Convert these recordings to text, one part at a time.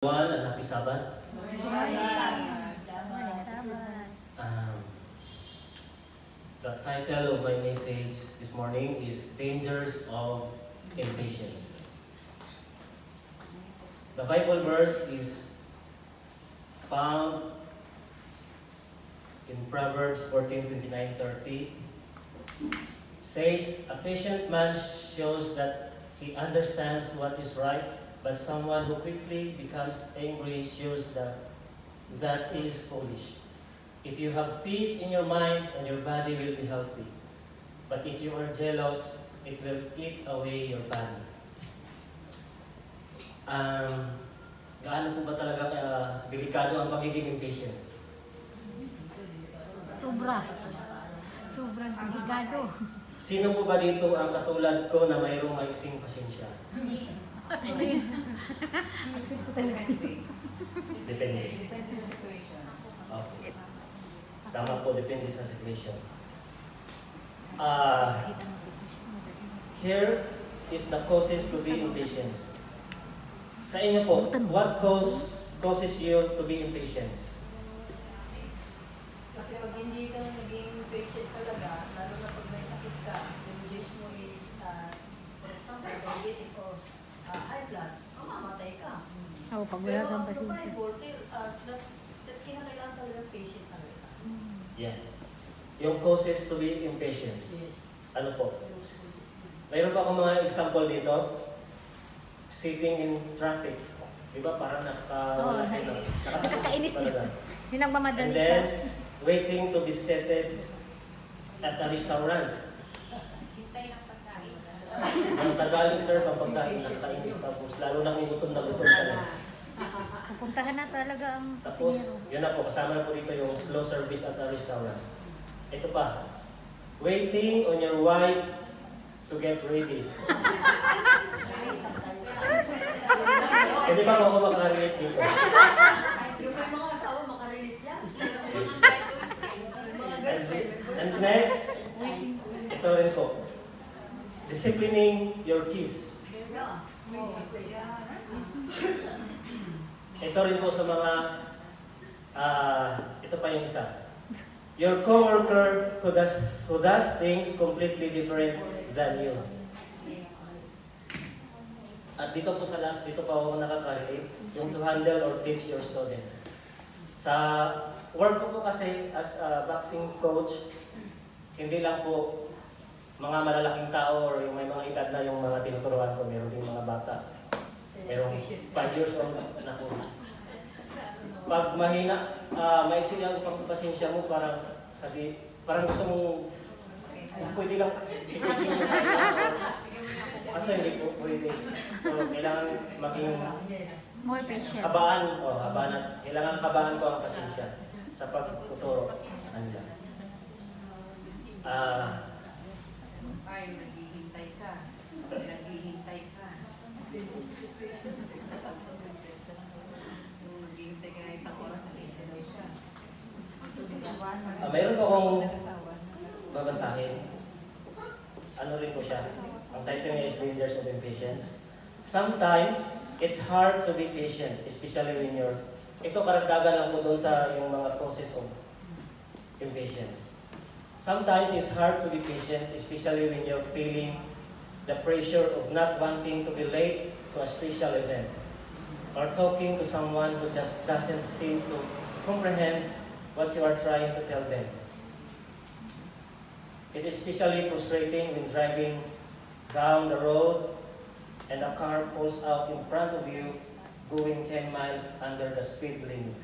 One and happy Sabbath. The title of my message this morning is Dangers of Impatience. The Bible verse is found in Proverbs 14:29-30. Says, a patient man shows that he understands what is right, but someone who quickly becomes angry shows that he is foolish. If you have peace in your mind and your body will be healthy. But if you are jealous, it will eat away your body. Gaano po ba talaga delikado ang pagiging impatience? Sobrang delikado. Sino po ba dito ang katulad ko na mayroong maiksing pasensya? Accept ko talaga. Depende. Depende sa situation. Okay. Tama po, depende sa situation. Here is the causes to be impatient. Sa inyo po, what causes you to be impatient? Kasi pag hindi ka naging patient talaga, lalo na pag may sakit ka, yung gauge mo is, for example, diabetic or high blood, mamamatay ka. Oo, pag wala kang pasensya. Pero kinakailangan talaga patient talaga. Yeah. Yung causes to be impatient. Yes. Ano po? Mayroon pa akong mga example dito. Sitting in traffic. Diba? Parang nakakainis talaga. Yun ang mamadali And ka. then, waiting to be seated at a restaurant. Hintay ng pagkain. Ang tagal, sir, ang pagkain nakakainis tapos lalo nang gutom na gutom ka na. Pupuntahan na talaga ang Tapos, kusinero. yun na po, kasama na po dito yung slow service at a restaurant. Ito pa, waiting on your wife to get ready. Hindi ba ako makarelate dito? Yung may mga asawa makarelate yan. Yes. And next, ito rin po, disciplining your kids. Ito rin po sa mga, ito pa yung isa. Your coworker who does things completely different than you. At dito po sa last, dito pa ako nakaka-relate, yung to handle or teach your students. Sa work ko po kasi as a boxing coach, hindi lang po mga malalaking tao or yung may mga edad na yung mga tinuturuan ko, meron din mga bata. Merong 5 years old na po. Pag mahina, maiksi ang pagpasensya mo, parang gusto mong, pwede lang, itigil mo kasi hindi po pwede. So, kailangan maging More patient. habaan at kailangan habaan ko ang pasensya sa pagtuturo sa kanila. Ay, naghihintay ka. Naghihintay ka. Naghihintay ka na isang oras sa siya. Mayroon po akong babasahin. Ano rin po siya? Ang title niya is Dangers of Impatience. Sometimes, it's hard to be patient, especially when you're... Ito karagdagan lang po doon sa yung mga causes of impatience. Sometimes, it's hard to be patient, especially when you're feeling the pressure of not wanting to be late to a special event or talking to someone who just doesn't seem to comprehend what you are trying to tell them. It is especially frustrating when driving down the road and a car pulls out in front of you going 10 miles under the speed limit.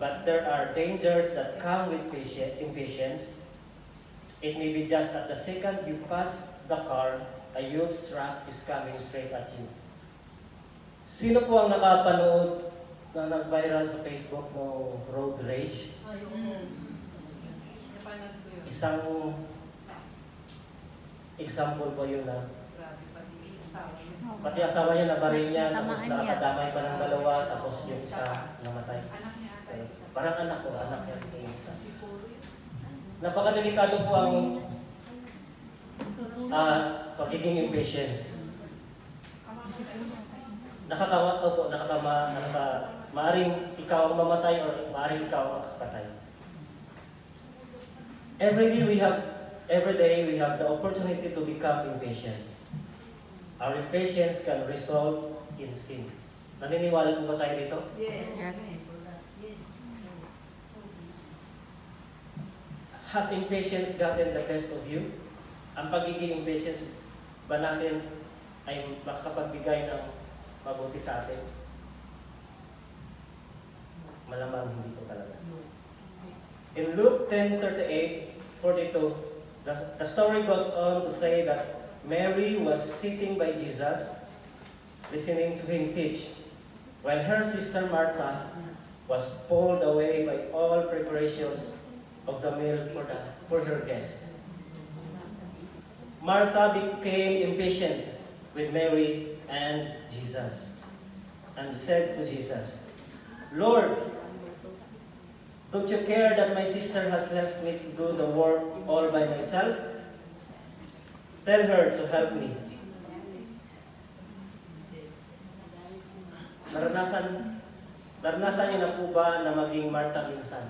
But there are dangers that come with impatience. It may be just at the second you pass the car, a huge truck is coming straight at you. Sino po ang nakapanood na nag-viral sa Facebook no road rage? Napanood ko yun. Isang example po yun na pati asawa niya nabaril niya, tapos Tamaan niya. nakadamay pa ng dalawa, tapos yung isa namatay. Anak niya ata yung isa. Parang anak niya yung isa. Napakadelikado po ang pagiging impatience. maaring ikaw ang mamatay or maaring ikaw ang makapatay. Every day we have the opportunity to become impatient. Our impatience can result in sin. Naniniwala po ba tayo dito? Yes. Yes. Yes. Has impatience gotten the best of you? Ang pagiging impatience ba natin ay makakapagbigay ng mabuti sa atin? Malamang hindi po talaga. In Luke 10:38-42, the story goes on to say that Mary was sitting by Jesus, listening to him teach, while her sister Martha was pulled away by all preparations of the meal for her guest. Martha became impatient with Mary and Jesus and said to Jesus, "Lord, don't you care that my sister has left me to do the work all by myself? Tell her to help me." Naranasan niyo na po ba na maging Martha minsan?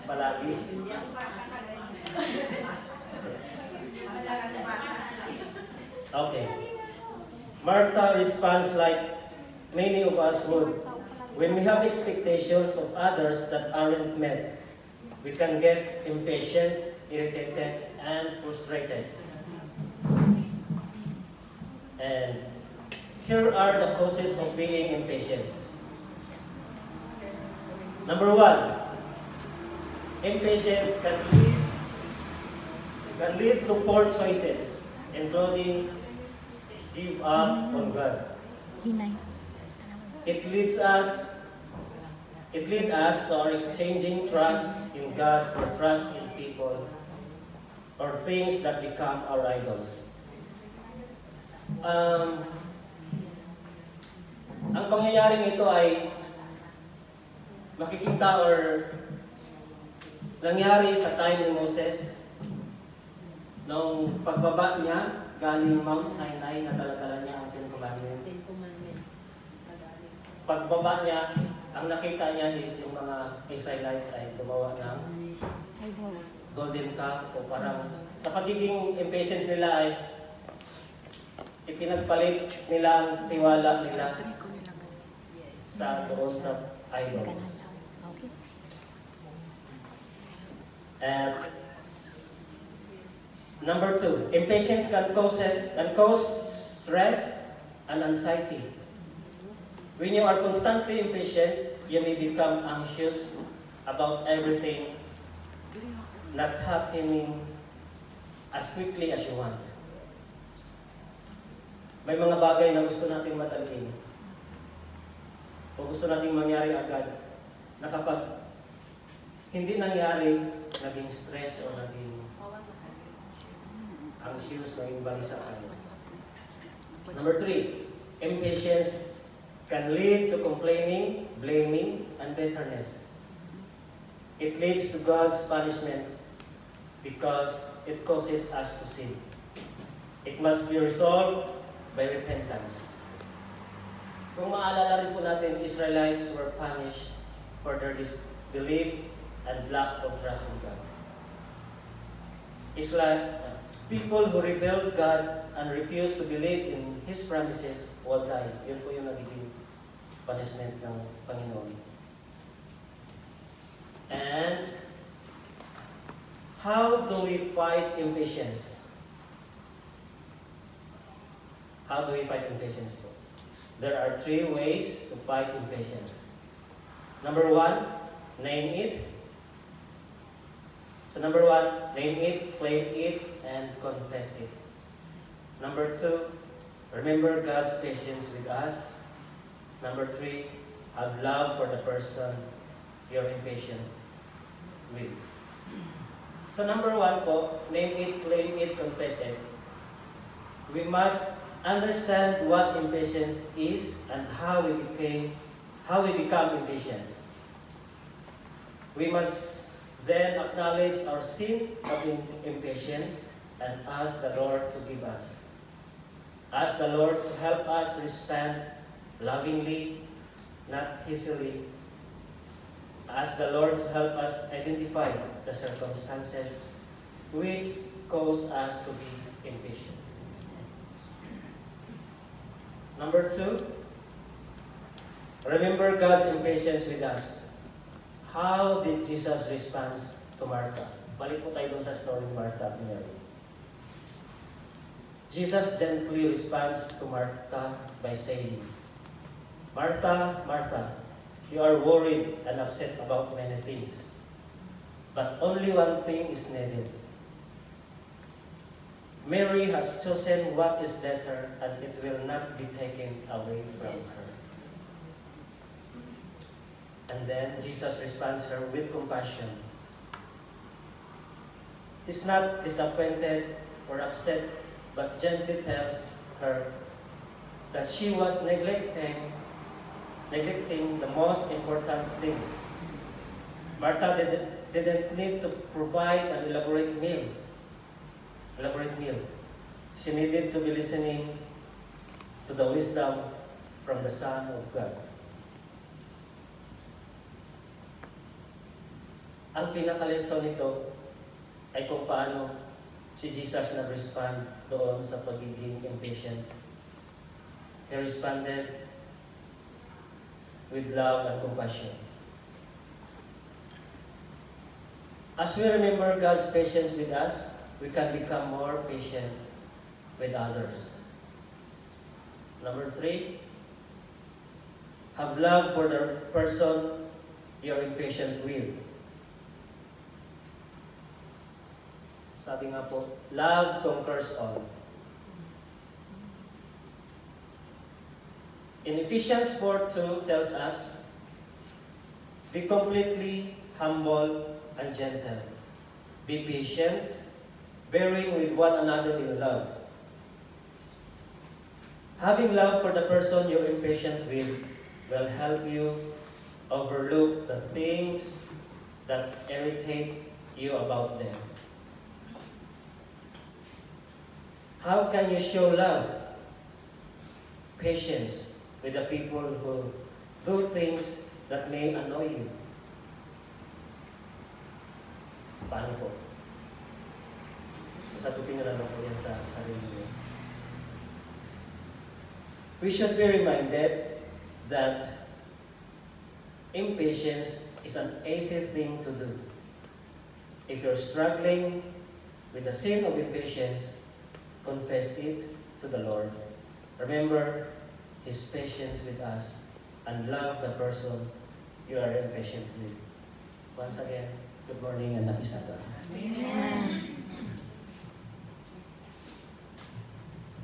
Palagi. Okay. Martha responds like many of us would. When we have expectations of others that aren't met, we can get impatient, irritated, and frustrated. And here are the causes of being impatient. Number one, impatience can lead to poor choices, including give up on God. Hinay. It leads us to our exchanging trust in God for trust in people or things that become our idols. Ang pangyayaring ito ay makikita or nangyari sa time ni Moses nung pagbaba niya galing Mount Sinai na dala-dala niya ang Ten Commandments. Pagbaba niya, ang nakita niya is yung mga Israelites ay gumawa ng Idols. golden calf o parang sa pagiging impatience nila ay ipinagpalit nila ang tiwala nila sa doon sa idols. Okay. And number two, impatience can cause stress and anxiety. When you are constantly impatient, you may become anxious about everything not happening as quickly as you want. May mga bagay na gusto nating madaliin o gusto nating mangyari agad na kapag hindi nangyari, naging stress o naging anxious, naging balisa ka. Number three, impatience can lead to complaining, blaming, and bitterness. It leads to God's punishment because it causes us to sin. It must be resolved by repentance. Kung maalala rin po natin, Israelites were punished for their disbelief and lack of trust in God. It's like people who rebelled God and refused to believe in His promises will die. Yun po yung nagiging punishment ng Panginoon. And how do we fight impatience? How do we fight impatience po? There are three ways to fight impatience. Number one, name it. So number one, name it, claim it, and confess it. Number two, remember God's patience with us. Number three, have love for the person you're impatient with. So number one po, name it, claim it, confess it. We must understand what impatience is and how we become impatient. We must then acknowledge our sin of impatience and ask the Lord to give us Ask the Lord to help us respond lovingly, not hastily. Ask the Lord to help us identify the circumstances which cause us to be impatient. Number 2, remember God's impatience with us. How did Jesus respond to Martha? Balik po tayo dun sa story ni Martha at Mary. Jesus gently responds to Martha by saying, Martha, Martha, you are worried and upset about many things, but only one thing is needed. Mary has chosen what is better, and it will not be taken away from her. And then Jesus responds her with compassion. He's not disappointed or upset, but gently tells her that she was neglecting the most important thing. Martha didn't need to provide an elaborate meal. She needed to be listening to the wisdom from the Son of God. Ang pinaka-lesson nito ay kung paano si Jesus nag-respond doon sa pagiging impatient. He responded with love and compassion. As we remember God's patience with us, we can become more patient with others. Number 3, have love for the person you're impatient with. Sabi nga po, love conquers all. In Ephesians 4:2 tells us, be completely humble and gentle. Be patient, bearing with one another in love. Having love for the person you're impatient with will help you overlook the things that irritate you about them. How can you show love, patience with the people who do things that may annoy you? Paano po? Sasagutin nyo lang po yan sa sarili niyo. We should be reminded that impatience is an easy thing to do. If you're struggling with the sin of impatience, confess it to the Lord. Remember His patience with us and love the person you are impatient with. Once again, good morning and happy Sabbath. Amen.